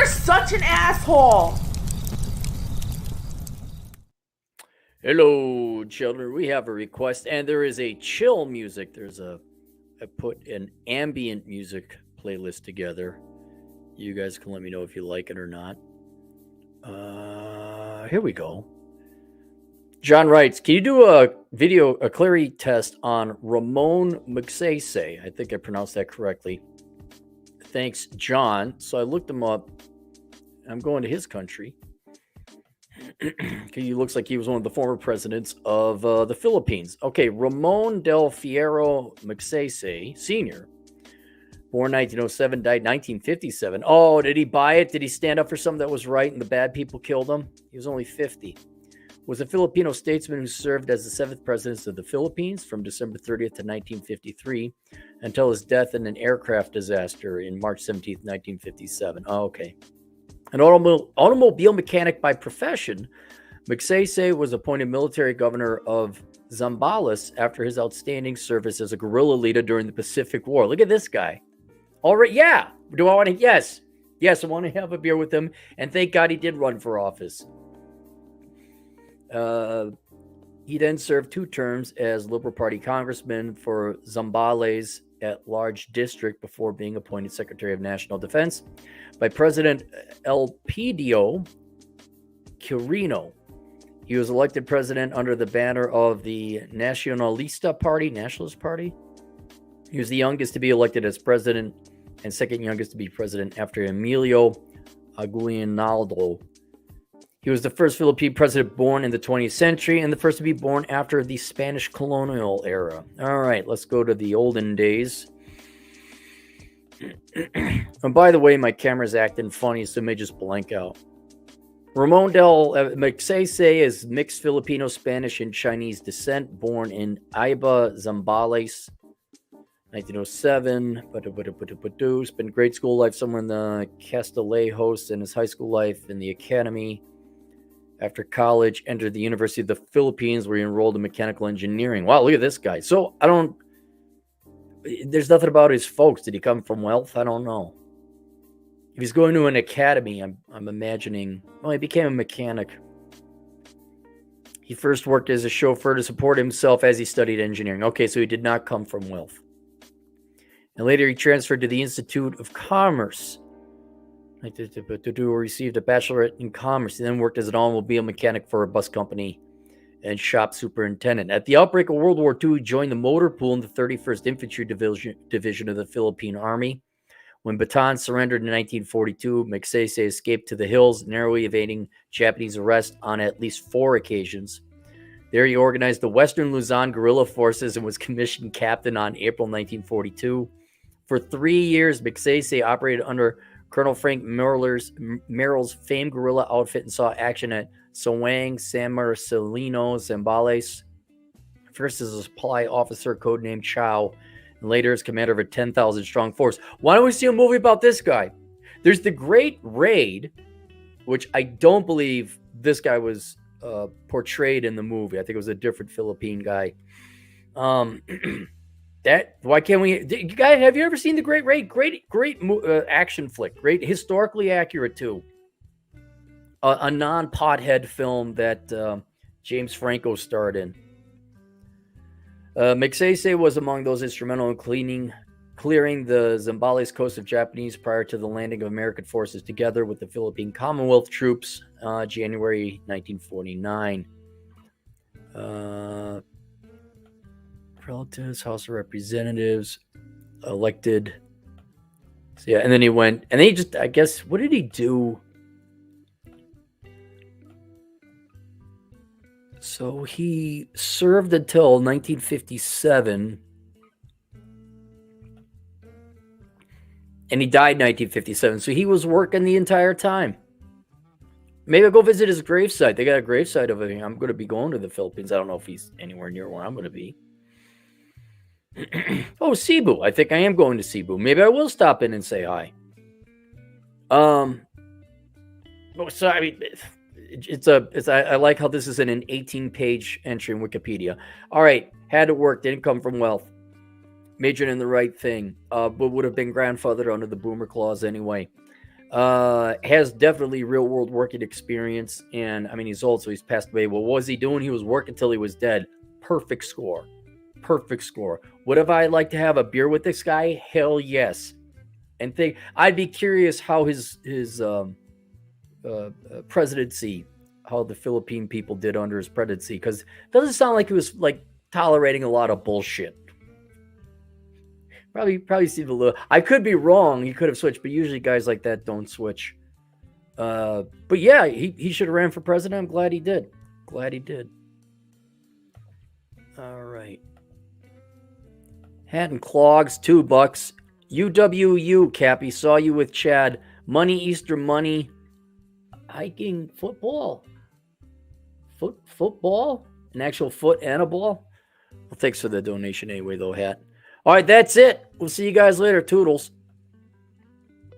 are such an asshole. Hello, children. We have a request, and there is a chill music. I put an ambient music playlist together. You guys can let me know if you like it or not. Here we go. John writes, can you do a Clarey test on Ramon Magsaysay? I think I pronounced that correctly. Thanks, John. So I looked him up. I'm going to his country. He looks like he was one of the former presidents of the Philippines. Okay, Ramon del Fierro Magsaysay, Sr., born 1907, died 1957. Oh, did he buy it? Did he stand up for something that was right and the bad people killed him? He was only 50. Was a Filipino statesman who served as the 7th president of the Philippines from December 30th to 1953 until his death in an aircraft disaster in March 17th, 1957. Oh, okay. An automobile mechanic by profession, Magsaysay was appointed military governor of Zambales after his outstanding service as a guerrilla leader during the Pacific War. Look at this guy. All right, yeah. Do I want to? Yes. Yes, I want to have a beer with him, and thank God he did run for office. He then served 2 terms as Liberal Party congressman for Zambales at large district before being appointed Secretary of National Defense by President Elpidio Quirino. He was elected president under the banner of the Nationalist Party. He was the youngest to be elected as president and second youngest to be president after Emilio Aguinaldo. He was the first Philippine president born in the 20th century and the first to be born after the Spanish colonial era. All right, let's go to the olden days. And by the way, my camera's acting funny, so it may just blank out. Ramon del Magsaysay is mixed Filipino, Spanish, and Chinese descent, born in Iba, Zambales, 1907. Spent grade school life somewhere in the Castillejos and his high school life in the academy. After college, entered the University of the Philippines, where he enrolled in mechanical engineering. Wow, look at this guy. So there's nothing about his folks. Did he come from wealth? I don't know. If he's going to an academy, I'm imagining, he became a mechanic. He first worked as a chauffeur to support himself as he studied engineering. Okay, so he did not come from wealth. And later he transferred to the Institute of Commerce. Received a bachelorate in commerce. He then worked as an automobile mechanic for a bus company and shop superintendent. At the outbreak of World War II, he joined the motor pool in the 31st Infantry Division of the Philippine Army. When Bataan surrendered in 1942, Magsaysay escaped to the hills, narrowly evading Japanese arrest on at least 4 occasions. There he organized the Western Luzon guerrilla forces and was commissioned captain on April 1942. For 3 years, Magsaysay operated under Colonel Frank Merrill's famed guerrilla outfit and saw action at Sawang, San Marcelino, Zambales. First as a supply officer codenamed Chow, and later as commander of a 10,000-strong force. Why don't we see a movie about this guy? There's The Great Raid, which I don't believe this guy was portrayed in the movie. I think it was a different Philippine guy. Why can't we? You guys, have you ever seen The Great Raid? Great action flick. Great, historically accurate too. A non-pothead film that James Franco starred in. Magsaysay was among those instrumental in clearing the Zambales coast of Japanese prior to the landing of American forces together with the Philippine Commonwealth troops, January 1949. Relatives, House of Representatives, elected. So, yeah, and then he went, and he just, I guess, what did he do? So he served until 1957, and he died in 1957. So he was working the entire time. Maybe I'll go visit his gravesite. They got a gravesite of him. I'm going to be going to the Philippines. I don't know if he's anywhere near where I'm going to be. Oh, Cebu. I think I am going to Cebu. Maybe I will stop in and say hi. So I mean, I like how this is in an 18-page entry in Wikipedia. All right, had to work, didn't come from wealth, majored in the right thing, but would have been grandfathered under the Boomer Clause anyway. Has definitely real world working experience. And I mean, he's old, so he's passed away. Well, what was he doing? He was working till he was dead. Perfect score. Perfect score. Would have I liked to have a beer with this guy? Hell yes. And I'd be curious how his presidency, how the Philippine people did under his presidency, because it doesn't sound like he was like tolerating a lot of bullshit. Probably seemed a little. I could be wrong. He could have switched, but usually guys like that don't switch. But yeah, he should have ran for president. I'm glad he did. Glad he did. All right. Hat and clogs, $2. UWU, Cappy, saw you with Chad. Money, Easter money. Hiking football. Football? An actual foot and a ball? Well, thanks for the donation anyway, though, Hat. All right, that's it. We'll see you guys later. Toodles.